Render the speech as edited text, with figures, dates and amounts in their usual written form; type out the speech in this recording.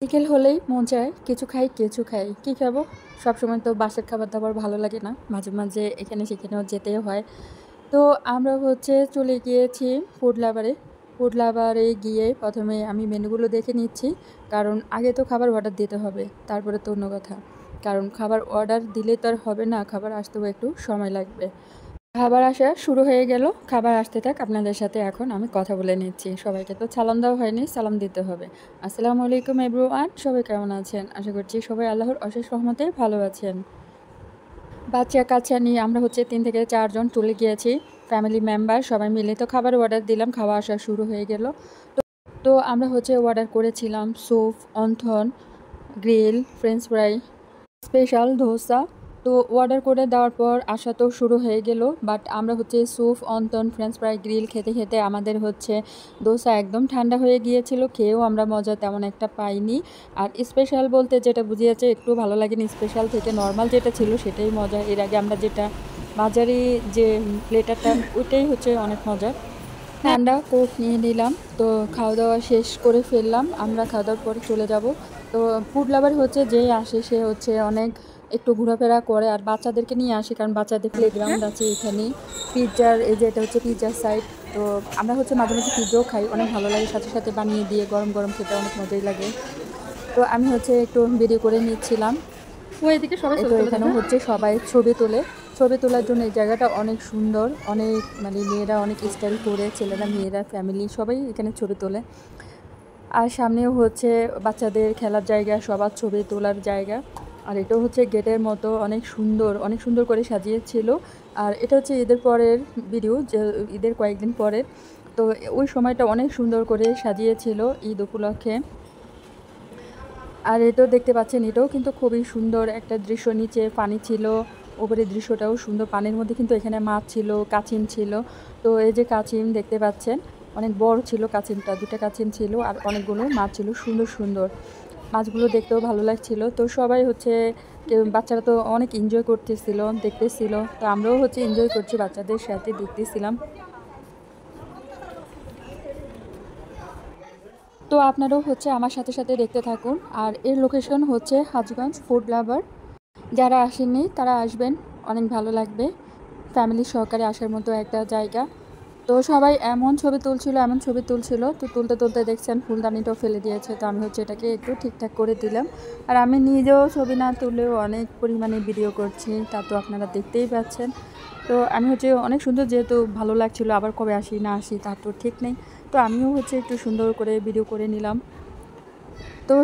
বিকেল হলেই মন চায় কিছু খাই কিছু খাই। কি খাবো? সবসময় তো বাসার খাবার-দাবার ভালো লাগে না। মাঝে, মাঝে এখানে সেখানেও যেতে হয়। তো আমরা চলে গিয়েছি ফুড লাভারে। ফুড লাভারে গিয়ে ১ম এ আমি মেনুগুলো দেখে নিচ্ছি। কারণ আগে তো খাবার অর্ডার দিতে হবে। তারপরে তো অন্য কথা। কারণ খাবার অর্ডার দিলে তো আর হবে না। খাবার আসতেও একটু সময় লাগবে। খাবার আসা শুরু হয়ে গেল। খাবার আসতে থাক, আপনাদের সাথে এখন আমি কথা বলে নিচ্ছি। সবাইকে তো সালাম দেওয়া হয়নি, সালাম দিতে হবে। আসসালামু আলাইকুম এভরিওয়ান, সবাই কেমন আছেন? আশা করছি সবাই আল্লাহর অশেষ রহমতে ভালো আছেন। বাচ্চা-কাচ্চা নিয়ে আমরা ৩ থেকে ৪ জন চলে গিয়েছি। ফ্যামিলি মেম্বার সবাই মিলে তো খাবার অর্ডার দিলাম। খাওয়া আসা শুরু হয়ে গেল। তো আমরা অর্ডার করেছিলাম soup, wonton, grill, French fry, special dosa. তো অর্ডার করে দেওয়ার পর আসা তো শুরু হয়ে গেল। বাট আমরা soup, wonton, French fry, grill খেতে, খেতে আমাদের ধোসা একদম ঠান্ডা হয়ে গিয়েছিল। খেয়েও আমরা মজা তেমন একটা পাইনি। আর স্পেশাল বলতে যেটা বুঝিয়েছে একটু ভালো লাগেনি। স্পেশাল থেকে নরমাল যেটা ছিল সেটাই মজা। এর আগে আমরা যেটা বাজারে যে প্লেটারটা ওইটাই অনেক মজার। ঠান্ডা কোক নিয়ে নিলাম। তো খাওয়া দাওয়া শেষ করে ফেললাম। আমরা খাওয়া দাওয়ার পরে চলে যাব। তো ফুড লাভার যেই আসে সে অনেক একটু ঘোরাফেরা করে আর বাচ্চাদেরকে নিয়ে আসে, কারণ বাচ্চাদের প্লেগ্রাউন্ড আছে এখানে। পিৎজার এই যে এটা পিৎজার সাইড। তো আমরা মাঝে মাঝে পিৎজাও খাই, অনেক ভালো লাগে। সাথে সাথে বানিয়ে দিয়ে গরম গরম খেতে অনেক মজাই লাগে। তো আমি একটু ভিডিও করে নিচ্ছিলাম। এদিকে সবাই তো এখানেও সবাই ছবি তোলে। ছবি তোলার জন্য এই জায়গাটা অনেক সুন্দর। অনেক মেয়েরা অনেক স্টাইল করে, ছেলেরা, মেয়েরা, ফ্যামিলি সবাই এখানে ছবি তোলে। আর সামনেও বাচ্চাদের খেলার জায়গা, সবার ছবি তোলার জায়গা। আর এটাও গেটের মতো অনেক সুন্দর করে সাজিয়েছিল। আর এটা ঈদের পরের ভিডিও, যে ঈদের কয়েকদিন পরের। তো ওই সময়টা অনেক সুন্দর করে সাজিয়েছিল ঈদ উপলক্ষে। আর এটাও দেখতে পাচ্ছেন, এটাও কিন্তু খুবই সুন্দর একটা দৃশ্য। নিচে পানি ছিল, উপরের দৃশ্যটাও সুন্দর। পানির মধ্যে কিন্তু এখানে মাছ ছিল, কাছিম ছিল। তো এই যে কাছিম দেখতে পাচ্ছেন, অনেক বড় ছিল কাছিমটা, 2টা কাছিম ছিল আর অনেকগুলো মাছ ছিল, সুন্দর সুন্দর মাছগুলো দেখতেও ভালো লাগছিল। তো সবাই বাচ্চারা তো অনেক এনজয় করতেছিল, দেখতেছিল। তো আমরাও এনজয় করছি, বাচ্চাদের সাথে দেখতেছিলাম। তো আপনারাও আমার সাথে সাথে দেখতে থাকুন। আর এর লোকেশন হাজীগঞ্জ ফুড লাভার। যারা আসেননি তারা আসবেন, অনেক ভালো লাগবে। ফ্যামিলি সহকারে আসার মতো একটা জায়গা। তো সবাই এমন ছবি তুলছিল। তো তুলতে তুলতে দেখছেন ফুলদানিটাও ফেলে দিয়েছে। তো আমি এটাকে একটু ঠিকঠাক করে দিলাম। আর আমি নিজেও ছবি না তুললেও অনেক পরিমাণে ভিডিও করছি, তা তো আপনারা দেখতেই পাচ্ছেন। তো আমি অনেক সুন্দর, যেহেতু ভালো লাগছিল। আবার কবে আসি না আসি তার তো ঠিক নেই। তো আমিও একটু সুন্দর করে ভিডিও করে নিলাম। তো